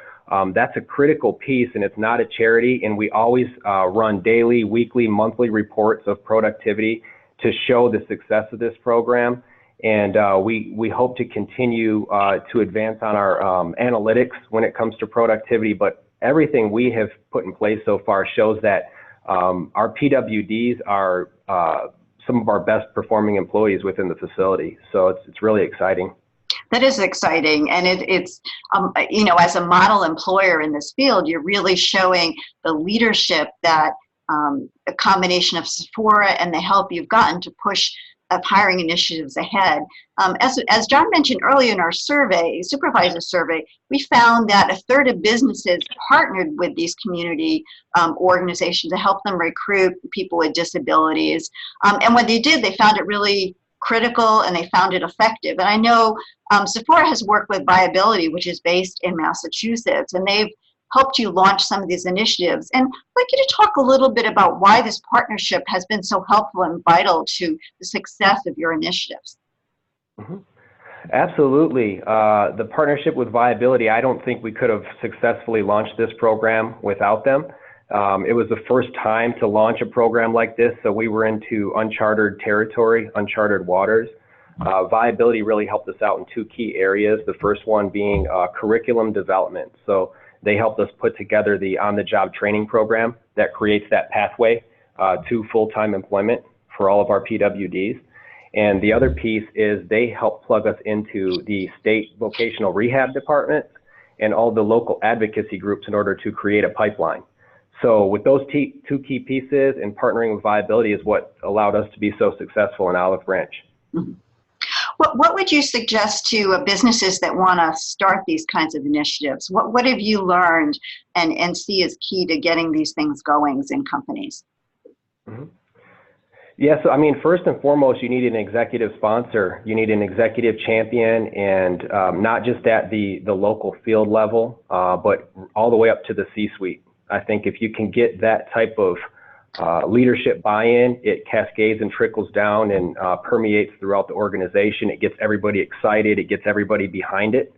that's a critical piece, and it's not a charity. And we always run daily, weekly, monthly reports of productivity to show the success of this program. And we hope to continue to advance on our analytics when it comes to productivity, but everything we have put in place so far shows that our PWDs are some of our best performing employees within the facility. So it's really exciting. That is exciting, and it's you know, as a model employer in this field, you're really showing the leadership that a combination of Sephora and the help you've gotten to push of hiring initiatives ahead. As John mentioned earlier in our survey, supervisor survey, we found that a third of businesses partnered with these community organizations to help them recruit people with disabilities. And when they did, they found it really critical and they found it effective. And I know Sephora has worked with Viability, which is based in Massachusetts, and they've helped you launch some of these initiatives. And I'd like you to talk a little bit about why this partnership has been so helpful and vital to the success of your initiatives. Mm-hmm. Absolutely. The partnership with Viability, I don't think we could have successfully launched this program without them. It was the first time to launch a program like this, so we were into uncharted territory, uncharted waters. Viability really helped us out in two key areas. The first one being curriculum development. So they helped us put together the on-the-job training program that creates that pathway to full-time employment for all of our PWDs. And the other piece is they help plug us into the state vocational rehab department and all the local advocacy groups in order to create a pipeline. So with those two key pieces and partnering with Viability is what allowed us to be so successful in Olive Branch. Mm-hmm. What would you suggest to businesses that want to start these kinds of initiatives? What have you learned and see as key to getting these things going in companies? Mm-hmm. Yeah, so I mean, first and foremost, you need an executive sponsor. You need an executive champion, and not just at the local field level, but all the way up to the C-suite. I think if you can get that type of leadership buy-in, it cascades and trickles down and permeates throughout the organization. It gets everybody excited. It gets everybody behind it.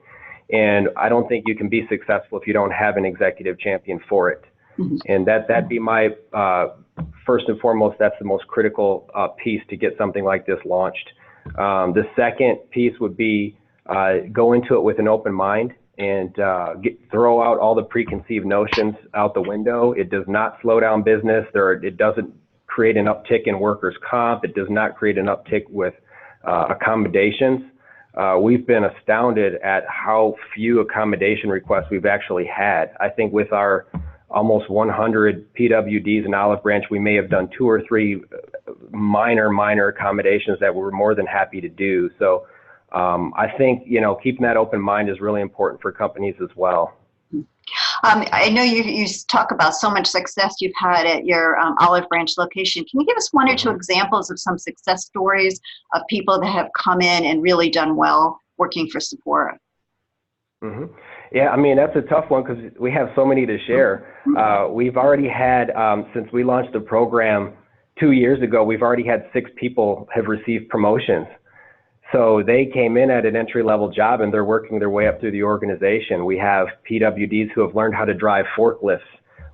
And I don't think you can be successful if you don't have an executive champion for it. Mm-hmm. And that'd be my first and foremost, that's the most critical piece to get something like this launched. The second piece would be go into it with an open mind and throw out all the preconceived notions out the window. It does not slow down business. It doesn't create an uptick in workers' comp. It does not create an uptick with accommodations. We've been astounded at how few accommodation requests we've actually had. I think with our almost 100 PWDs in Olive Branch, we may have done 2 or 3 minor accommodations that we're more than happy to do. So I think, you know, keeping that open mind is really important for companies as well. I know you talk about so much success you've had at your Olive Branch location. Can you give us 1 or 2 examples of some success stories of people that have come in and really done well working for Sephora? Mm-hmm. Yeah, I mean, that's a tough one because we have so many to share. We've already had, since we launched the program 2 years ago, we've already had 6 people have received promotions. So they came in at an entry-level job and they're working their way up through the organization. We have PWDs who have learned how to drive forklifts.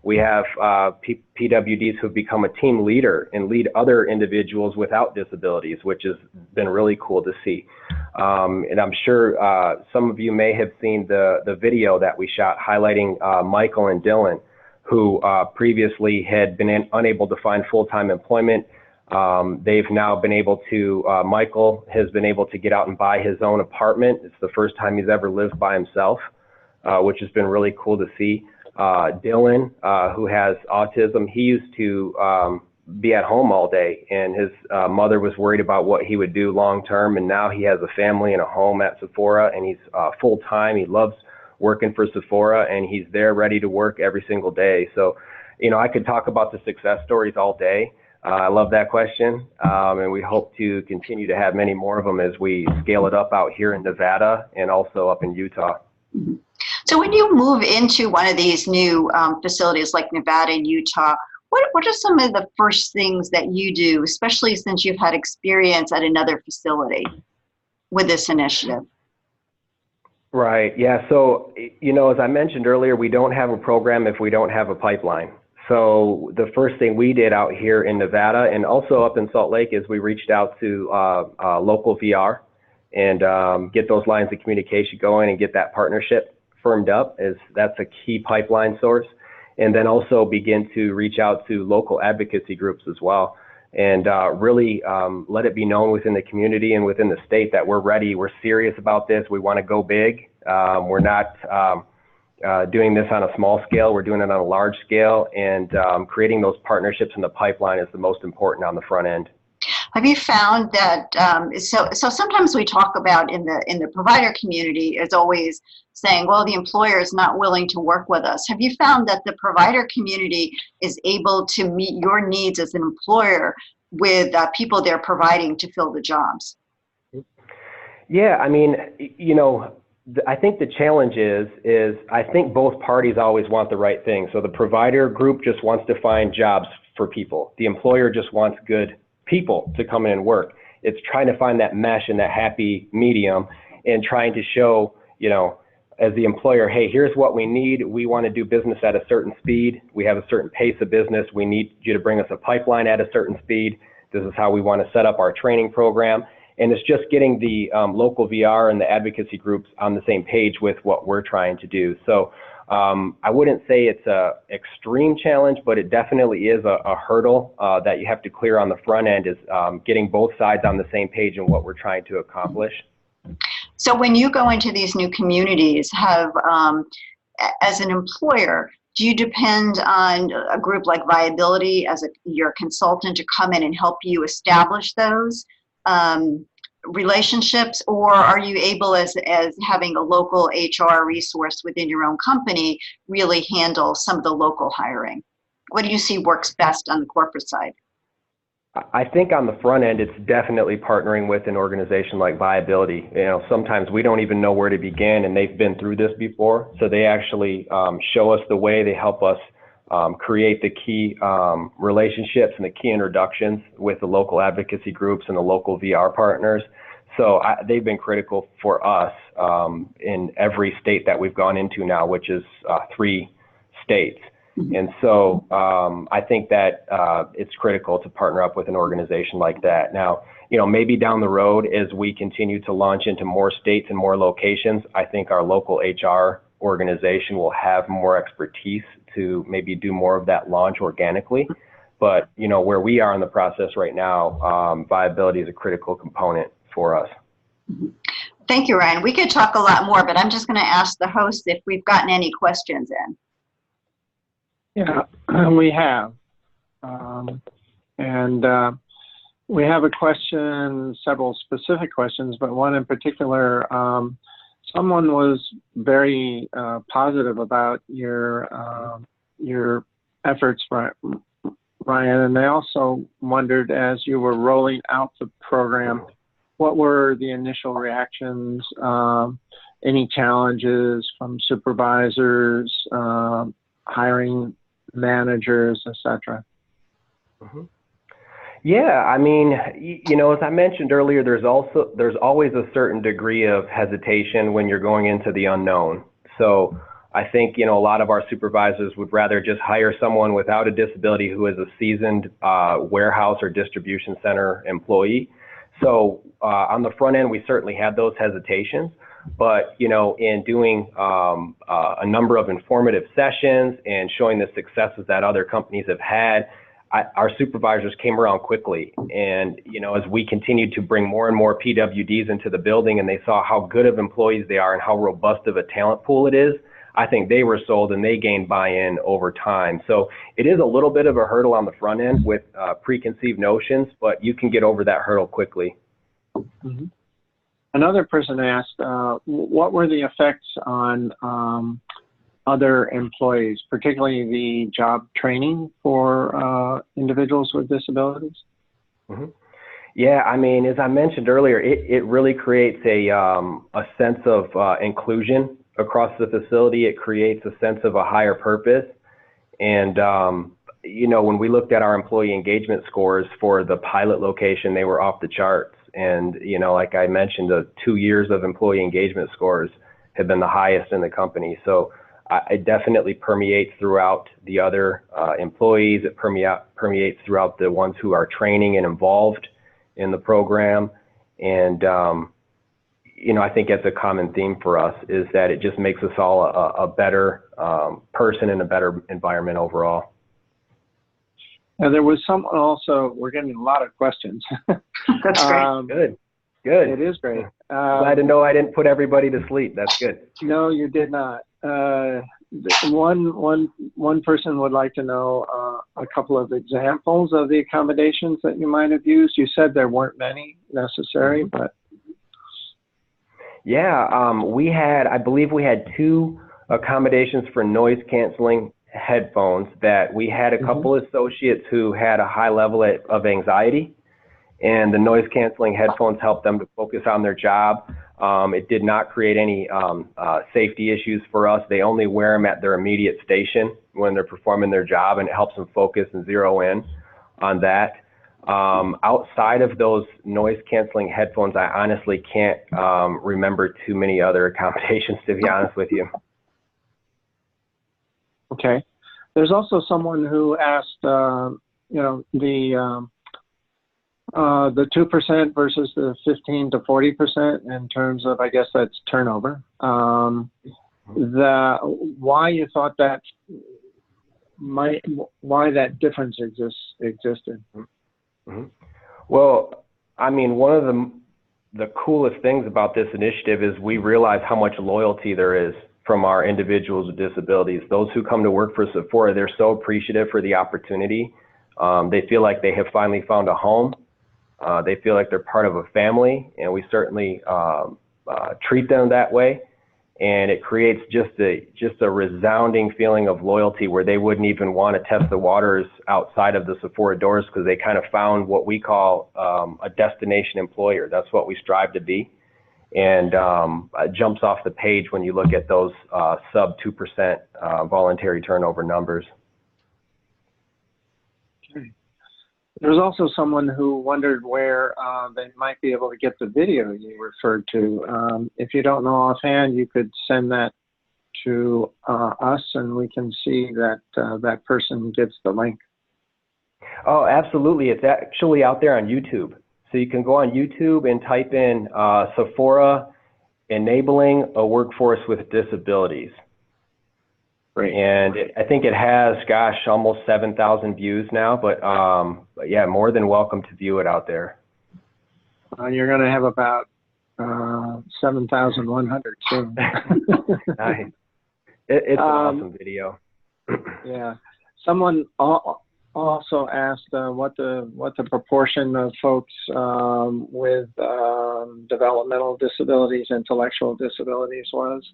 We have PWDs who have become a team leader and lead other individuals without disabilities, which has been really cool to see. And I'm sure some of you may have seen the video that we shot highlighting Michael and Dylan, who previously had been unable to find full-time employment. They've now been able to, Michael has been able to get out and buy his own apartment. It's the first time he's ever lived by himself, which has been really cool to see. Dylan, who has autism, he used to be at home all day, and his mother was worried about what he would do long term, and now he has a family and a home at Sephora, and he's full-time. He loves working for Sephora, and he's there ready to work every single day. So, you know, I could talk about the success stories all day. I love that question, and we hope to continue to have many more of them as we scale it up out here in Nevada and also up in Utah. Mm-hmm. So when you move into one of these new facilities like Nevada and Utah, what are some of the first things that you do, especially since you've had experience at another facility with this initiative? Right, yeah, so, you know, as I mentioned earlier, we don't have a program if we don't have a pipeline. So the first thing we did out here in Nevada and also up in Salt Lake is we reached out to local VR and get those lines of communication going and get that partnership firmed up, as that's a key pipeline source. And then also begin to reach out to local advocacy groups as well, and really let it be known within the community and within the state that we're ready, we're serious about this, we want to go big. We're not doing this on a small scale, we're doing it on a large scale, and creating those partnerships in the pipeline is the most important on the front end. Have you found that, so sometimes we talk about in the provider community is always saying, well, the employer is not willing to work with us. Have you found that the provider community is able to meet your needs as an employer with people they're providing to fill the jobs? Yeah, I mean, you know, I think the challenge is I think both parties always want the right thing. So the provider group just wants to find jobs for people. The employer just wants good people to come in and work. It's trying to find that mesh and that happy medium, and trying to show, you know, as the employer, hey, here's what we need. We want to do business at a certain speed. We have a certain pace of business. We need you to bring us a pipeline at a certain speed. This is how we want to set up our training program. And it's just getting the local VR and the advocacy groups on the same page with what we're trying to do. So I wouldn't say it's an extreme challenge, but it definitely is a hurdle that you have to clear on the front end, is getting both sides on the same page in what we're trying to accomplish. So when you go into these new communities, as an employer, do you depend on a group like Viability as your consultant to come in and help you establish those relationships, or are you able, as having a local HR resource within your own company, really handle some of the local hiring? What do you see works best on the corporate side? I think on the front end, it's definitely partnering with an organization like Viability. You know, sometimes we don't even know where to begin, and they've been through this before. So they actually show us the way. They help us create the key relationships and the key introductions with the local advocacy groups and the local VR partners. So they've been critical for us in every state that we've gone into now, which is 3 states. And so I think that it's critical to partner up with an organization like that. Now, you know, maybe down the road, as we continue to launch into more states and more locations, I think our local HR organization will have more expertise to maybe do more of that launch organically. But, you know, where we are in the process right now, Viability is a critical component for us. Thank you, Ryan. We could talk a lot more, but I'm just going to ask the host if we've gotten any questions in. Yeah, we have. We have a question, several specific questions, but one in particular. Someone was very positive about your efforts, Ryan, and they also wondered, as you were rolling out the program, what were the initial reactions, any challenges from supervisors, hiring managers, etc.? Mm-hmm. Yeah, I mean, you know, as I mentioned earlier, there's always a certain degree of hesitation when you're going into the unknown. So I think, you know, a lot of our supervisors would rather just hire someone without a disability who is a seasoned warehouse or distribution center employee. So on the front end, we certainly had those hesitations. But, you know, in doing a number of informative sessions and showing the successes that other companies have had, our supervisors came around quickly. And, you know, as we continued to bring more and more PWDs into the building, and they saw how good of employees they are and how robust of a talent pool it is, I think they were sold and they gained buy-in over time. So it is a little bit of a hurdle on the front end with preconceived notions, but you can get over that hurdle quickly. Mm-hmm. Another person asked, what were the effects on other employees, particularly the job training for individuals with disabilities? Mm-hmm. Yeah, I mean, as I mentioned earlier, it really creates a sense of inclusion across the facility. It creates a sense of a higher purpose. And, you know, when we looked at our employee engagement scores for the pilot location, they were off the charts. And, you know, like I mentioned, the 2 years of employee engagement scores have been the highest in the company. So it definitely permeates throughout the other employees. It permeates throughout the ones who are training and involved in the program. And I think it's a common theme for us is that it just makes us all a better person and a better environment overall. And there was some also, we're getting a lot of questions. That's great. Good. It is great. Glad to know I didn't put everybody to sleep. That's good. No, you did not. One person would like to know a couple of examples of the accommodations that you might have used. You said there weren't many necessary, but. Yeah, I believe we had 2 accommodations for noise canceling headphones that we had a couple associates who had a high level of anxiety, and the noise canceling headphones helped them to focus on their job. It did not create any safety issues for us. They only wear them at their immediate station when they're performing their job, and it helps them focus and zero in on that. Outside of those noise canceling headphones, I honestly can't remember too many other accommodations, to be honest with you. Okay. There's also someone who asked, the 2% versus the 15 to 40% in terms of, I guess that's turnover. Why you thought that why that difference existed? Well, I mean, one of the coolest things about this initiative is we realize how much loyalty there is from our individuals with disabilities. Those who come to work for Sephora, they're so appreciative for the opportunity. They feel like they have finally found a home. They feel like they're part of a family, and we certainly treat them that way. And it creates just a resounding feeling of loyalty where they wouldn't even want to test the waters outside of the Sephora doors because they kind of found what we call a destination employer. That's what we strive to be. And it jumps off the page when you look at those sub 2% voluntary turnover numbers. Okay. There's also someone who wondered where they might be able to get the video you referred to. If you don't know offhand, you could send that to us and we can see that that person gets the link. Oh, absolutely. It's actually out there on YouTube. So you can go on YouTube and type in Sephora enabling a workforce with disabilities. Great. And I think it has, gosh, almost 7,000 views now, but yeah, more than welcome to view it out there. You're going to have about 7,100 soon. Nice. It's an awesome video. Yeah. Someone also asked what the proportion of folks with developmental disabilities, intellectual disabilities was.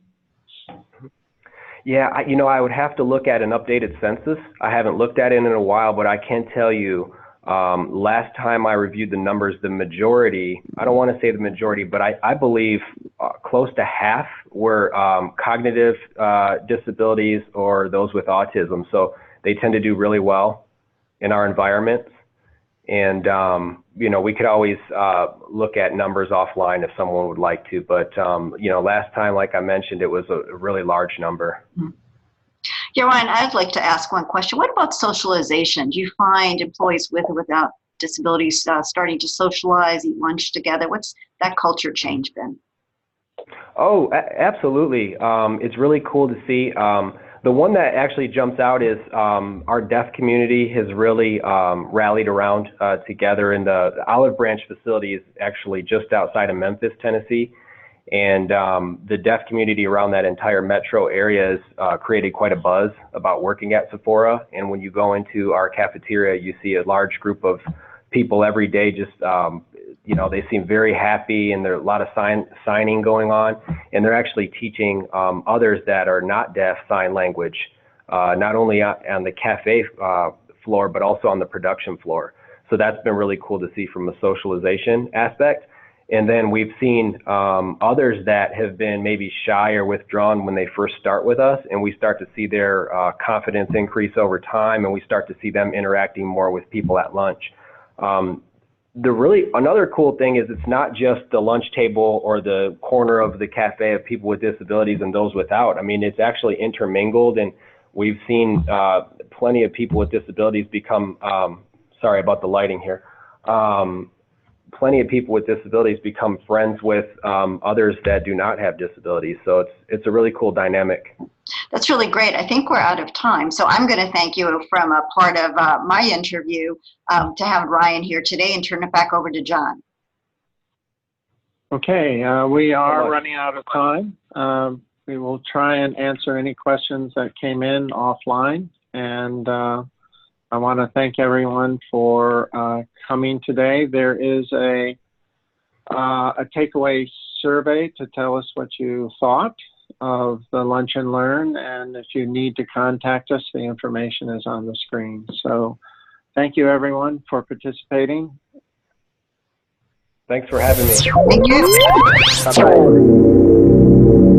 Yeah, I would have to look at an updated census. I haven't looked at it in a while, but I can tell you, last time I reviewed the numbers, the majority, I don't want to say the majority, but I believe close to half were cognitive disabilities or those with autism. So they tend to do really well in our environments. And, we could always look at numbers offline if someone would like to. But, last time, like I mentioned, it was a really large number. Yeah, Ryan, I'd like to ask one question. What about socialization? Do you find employees with or without disabilities starting to socialize, eat lunch together? What's that culture change been? Oh, absolutely. It's really cool to see. The one that actually jumps out is our deaf community has really rallied around together, and the Olive Branch facility is actually just outside of Memphis, Tennessee. And the deaf community around that entire metro area has created quite a buzz about working at Sephora. And when you go into our cafeteria, you see a large group of people every day just they seem very happy, and there's a lot of signing going on, and they're actually teaching others that are not deaf sign language, not only on the cafe floor, but also on the production floor. So that's been really cool to see from a socialization aspect. And then we've seen others that have been maybe shy or withdrawn when they first start with us, and we start to see their confidence increase over time, and we start to see them interacting more with people at lunch. Another cool thing is it's not just the lunch table or the corner of the cafe of people with disabilities and those without. I mean, it's actually intermingled, and we've seen plenty of people with disabilities become, sorry about the lighting here, plenty of people with disabilities become friends with others that do not have disabilities. So it's a really cool dynamic. That's really great. I think we're out of time, so I'm going to thank you from a part of my interview to have Ryan here today and turn it back over to John. Okay, we are running out of time. We will try and answer any questions that came in offline, and I want to thank everyone for coming today. There is a takeaway survey to tell us what you thought of the Lunch and Learn, and if you need to contact us, the information is on the screen. So thank you everyone for participating. Thanks for having me. Thank you. Bye-bye.